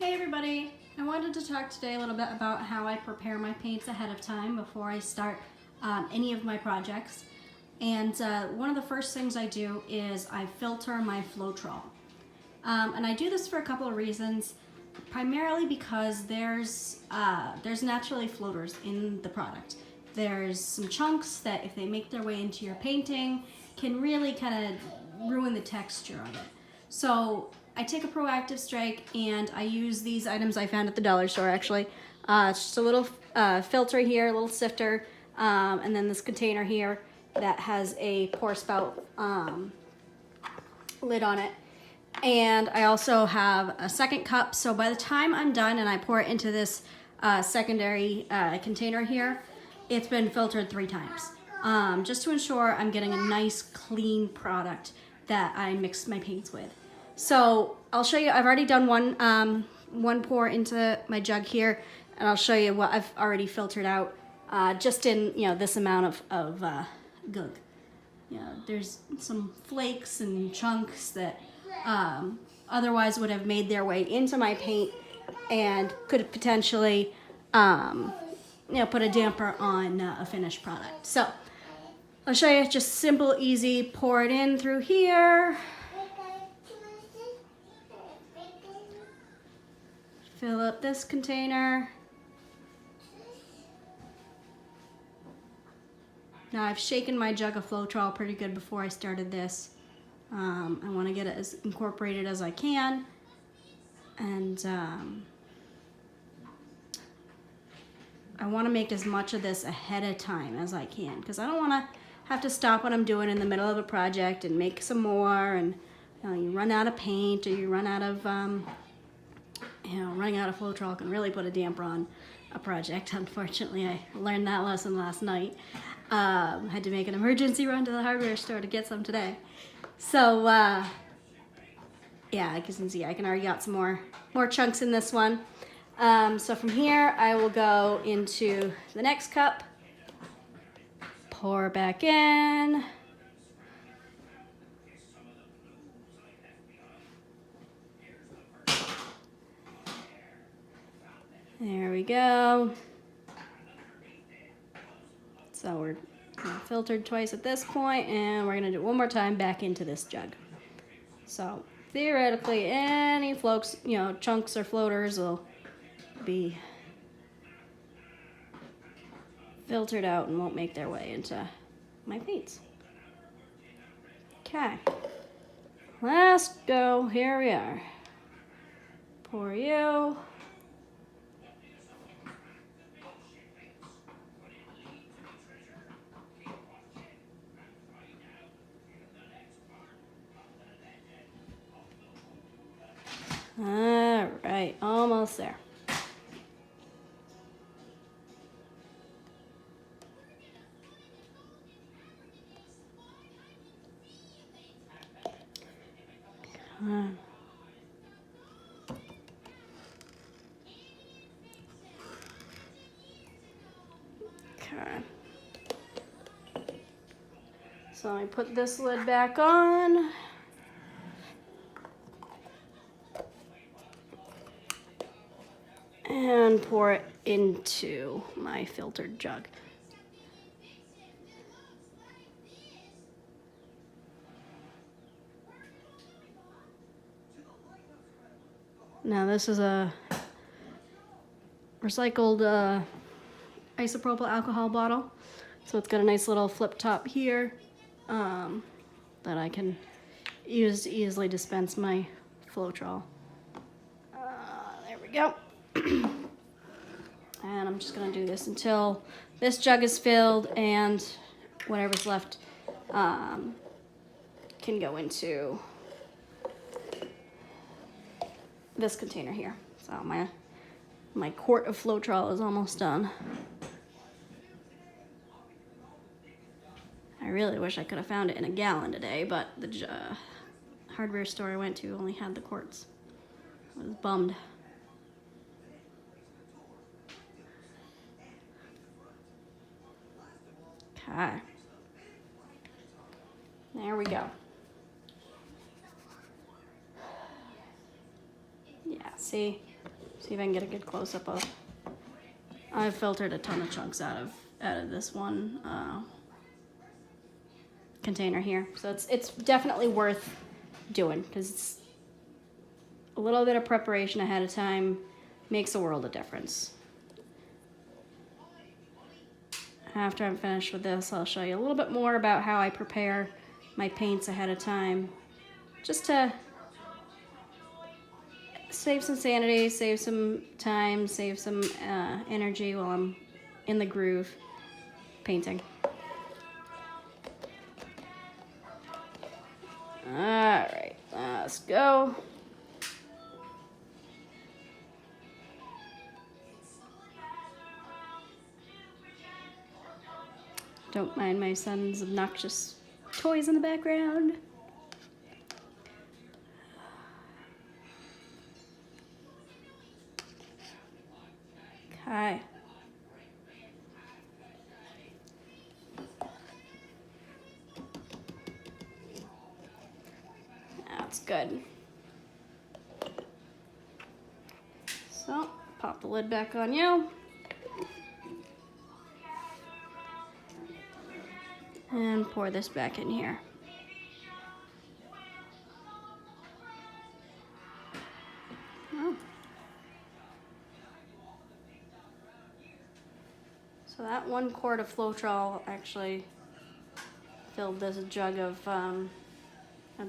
Hey everybody! I wanted to talk today a little bit about how I prepare my paints ahead of time before I start any of my projects. And one of the first things I do is I filter my Floetrol. And I do this for a couple of reasons, primarily because there's naturally floaters in the product. There's some chunks that if they make their way into your painting can really kind of ruin the texture of it. So I take a proactive strike and I use these items I found at the dollar store actually. It's just a little filter here, a little sifter, and then this container here that has a pour spout lid on it. And I also have a second cup, so by the time I'm done and I pour it into this secondary container here, it's been filtered 3 times. Just to ensure I'm getting a nice clean product that I mix my paints with. So I'll show you, I've already done one pour into my jug here, and I'll show you what I've already filtered out just in this amount of gook. There's some flakes and chunks that otherwise would have made their way into my paint and could potentially put a damper on a finished product. So I'll show you, just simple, easy, pour it in through here. Fill up this container. Now I've shaken my jug of Floetrol pretty good before I started this. I want to get it as incorporated as I can. And I want to make as much of this ahead of time as I can, because I don't want to have to stop what I'm doing in the middle of a project and make some more, and you run out of paint, or you run out of running out of Floetrol can really put a damper on a project. Unfortunately, I learned that lesson last night. Had to make an emergency run to the hardware store to get some today. So yeah, like you can see, I can already got some more chunks in this one. So from here, I will go into the next cup, pour back in. There we go. So we're filtered twice at this point, and we're gonna do it one more time back into this jug. So theoretically, any flokes, chunks or floaters will be filtered out and won't make their way into my paints. Okay, last go. Here we are. Pour you. All right, almost there. Okay. So I put this lid back on. And pour it into my filtered jug. Now this is a recycled isopropyl alcohol bottle. So it's got a nice little flip top here that I can use to easily dispense my Floetrol. There we go. And I'm just going to do this until this jug is filled and whatever's left can go into this container here. So my quart of Floetrol is almost done. I really wish I could have found it in a gallon today, but the hardware store I went to only had the quarts. I was bummed. Okay. There we go. Yeah, see, See if I can get a good close-up of. I've filtered a ton of chunks out of this one container here, so it's definitely worth doing, because it's a little bit of preparation ahead of time makes a world of difference. After I'm finished with this, I'll show you a little bit more about how I prepare my paints ahead of time, just to save some sanity, save some time, save some energy while I'm in the groove painting. All right, let's go. Don't mind my son's obnoxious toys in the background. Okay. That's good. So, pop the lid back on you. And pour this back in here. Oh. So that 1 quart of Floetrol actually filled this jug of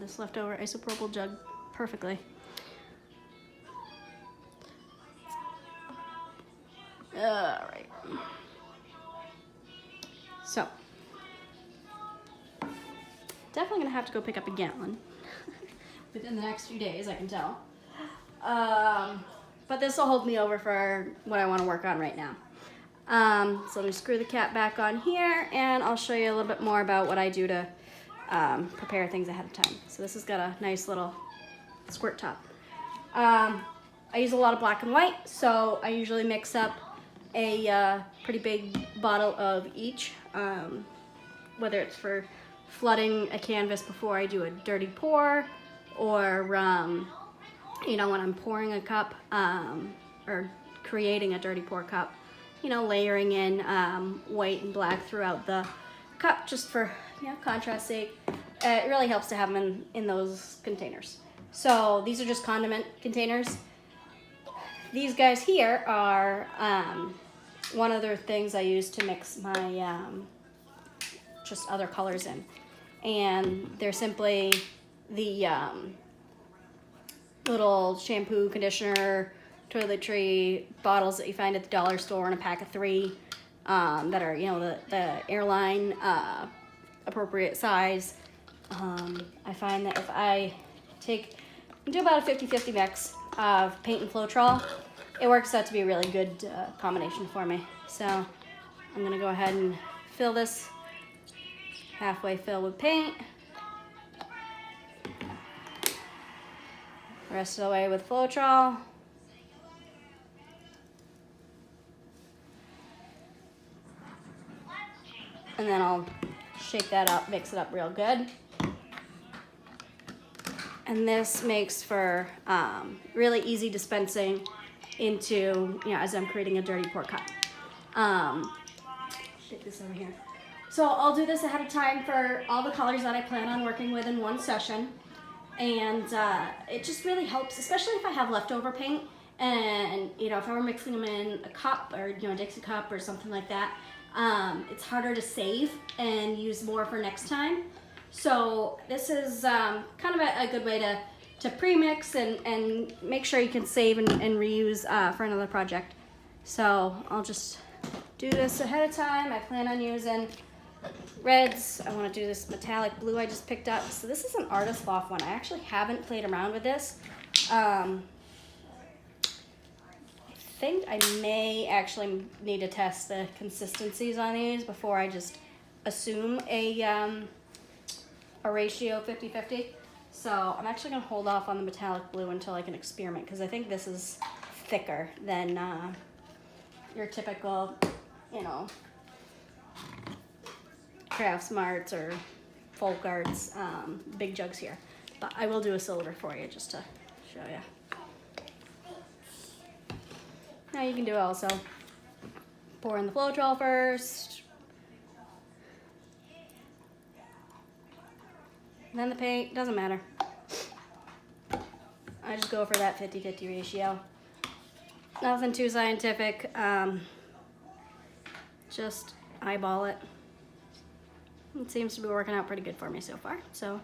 this leftover isopropyl jug perfectly. All right. So. Definitely gonna have to go pick up a gallon within the next few days, I can tell. But this will hold me over for what I want to work on right now. So let me screw the cap back on here, and I'll show you a little bit more about what I do to prepare things ahead of time. So this has got a nice little squirt top. I use a lot of black and white, so I usually mix up a pretty big bottle of each, whether it's for flooding a canvas before I do a dirty pour, or you know, when I'm pouring a cup or creating a dirty pour cup, you know, layering in white and black throughout the cup just for, you know, contrast sake. It really helps to have them in those containers. So these are just condiment containers. These guys here are one of the things I use to mix my just other colors in. And they're simply the little shampoo, conditioner, toiletry bottles that you find at the dollar store in a pack of 3 that are, you know, the airline appropriate size. I find that if I do about a 50-50 mix of paint and Floetrol, it works out to be a really good combination for me. So I'm gonna go ahead and fill this halfway filled with paint. The rest of the way with Floetrol. And then I'll shake that up, mix it up real good. And this makes for really easy dispensing into, you know, as I'm creating a dirty pour cup. Shake this over here. So I'll do this ahead of time for all the colors that I plan on working with in one session. And it just really helps, especially if I have leftover paint, and, you know, if I were mixing them in a cup or, you know, a Dixie cup or something like that, it's harder to save and use more for next time. So this is kind of a good way to pre-mix and make sure you can save and reuse for another project. So I'll just do this ahead of time. I plan on using reds. I want to do this metallic blue I just picked up. So this is an Artist Loft one. I actually haven't played around with this. I think I may actually need to test the consistencies on these before I just assume a ratio 50-50. So I'm actually going to hold off on the metallic blue until I can experiment, because I think this is thicker than your typical, you know, Craft Smarts or Folk Arts big jugs here. But I will do a silver for you just to show you. you can do it also. Pour in the Floetrol first. And then the paint, doesn't matter. I just go for that 50-50 ratio. Nothing too scientific, just eyeball it. It seems to be working out pretty good for me so far, so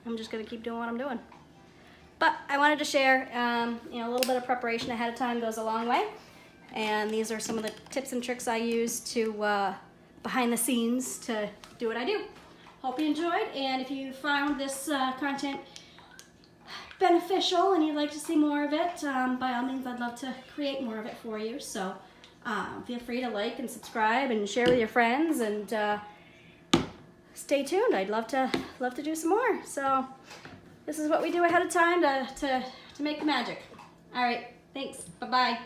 I'm just gonna keep doing what I'm doing. But I wanted to share, you know, a little bit of preparation ahead of time goes a long way. And these are some of the tips and tricks I use to, behind the scenes to do what I do. Hope you enjoyed, and if you found this content beneficial and you'd like to see more of it, by all means, I'd love to create more of it for you. So feel free to like and subscribe and share with your friends, and stay tuned. I'd love to do some more. So this is what we do ahead of time to make the magic. All right, thanks. Bye-bye.